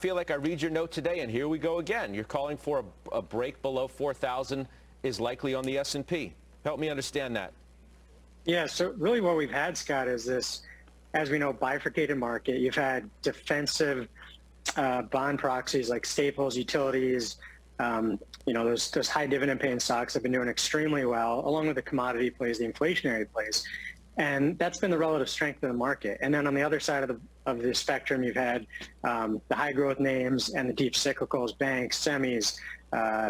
feel like I read your note today, and here we go again. You're calling for a break below 4,000 is likely on the S&P. Help me understand that. Yeah, so really what we've had, Scott, is this, as we know, bifurcated market. You've had defensive bond proxies like staples, utilities, those high dividend paying stocks have been doing extremely well, along with the commodity plays, the inflationary plays. And that's been the relative strength of the market. And then on the other side of the spectrum, you've had the high growth names and the deep cyclicals, banks, semis,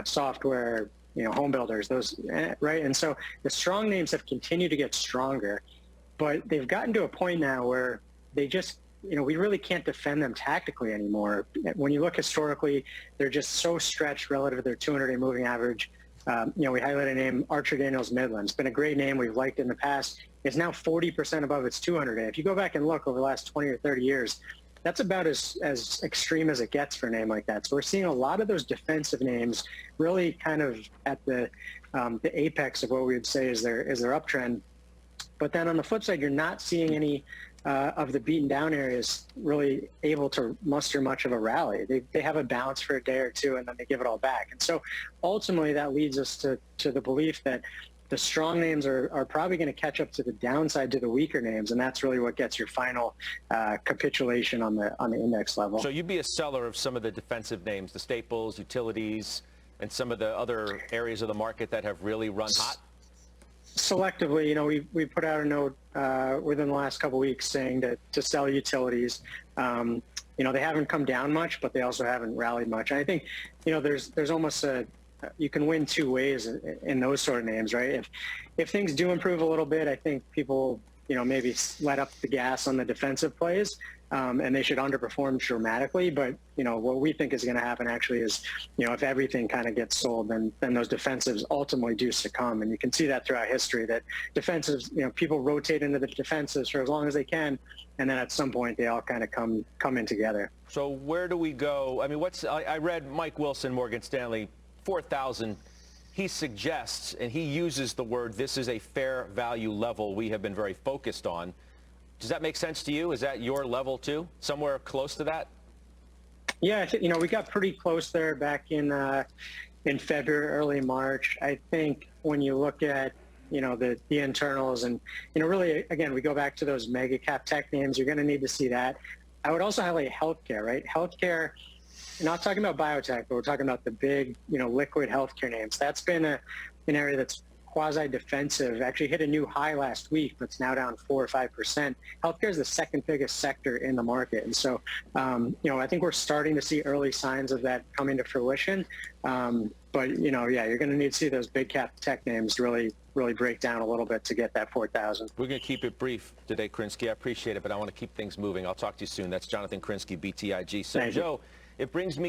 software, home builders, those, right? And so the strong names have continued to get stronger, but they've gotten to a point now where they just, we really can't defend them tactically anymore. When you look historically, they're just so stretched relative to their 200-day moving average. We highlight a name, Archer Daniels Midland. It's been a great name. We've liked it in the past. It's now 40% above its 200-day. If you go back and look over the last 20 or 30 years, that's about as extreme as it gets for a name like that. So we're seeing a lot of those defensive names really kind of at the apex of what we would say is their uptrend. But then on the flip side, you're not seeing any of the beaten down areas really able to muster much of a rally. They have a bounce for a day or two, and then they give it all back. And so ultimately that leads us to the belief that the strong names are probably going to catch up to the downside to the weaker names, and that's really what gets your final capitulation on the index level. So you'd be a seller of some of the defensive names, the staples, utilities, and some of the other areas of the market that have really run hot? Selectively, we put out a note within the last couple of weeks saying to sell utilities. They haven't come down much, but they also haven't rallied much. And I think, there's almost you can win two ways in those sort of names, right? If things do improve a little bit, I think people, maybe let up the gas on the defensive plays, and they should underperform dramatically. But, what we think is going to happen actually is, if everything kind of gets sold, then those defensives ultimately do succumb. And you can see that throughout history, that defensives, people rotate into the defensives for as long as they can. And then at some point, they all kind of come in together. So where do we go? I mean, I read Mike Wilson, Morgan Stanley, 4,000. He suggests, and he uses the word, this is a fair value level we have been very focused on. Does that make sense to you? Is that your level too? Somewhere close to that? Yeah, we got pretty close there back in February, early March. I think when you look at, the internals and, really, again, we go back to those mega cap tech names, you're going to need to see that. I would also highlight healthcare, right? Healthcare, not talking about biotech, but we're talking about the big, liquid healthcare names. That's been an area that's quasi-defensive, actually hit a new high last week, but it's now down 4 or 5%. Healthcare is the second biggest sector in the market. And so, I think we're starting to see early signs of that coming to fruition. But, you're going to need to see those big cap tech names really break down a little bit to get that 4,000. We're going to keep it brief today, Krinsky. I appreciate it, but I want to keep things moving. I'll talk to you soon. That's Jonathan Krinsky, BTIG. So, Joe, it brings me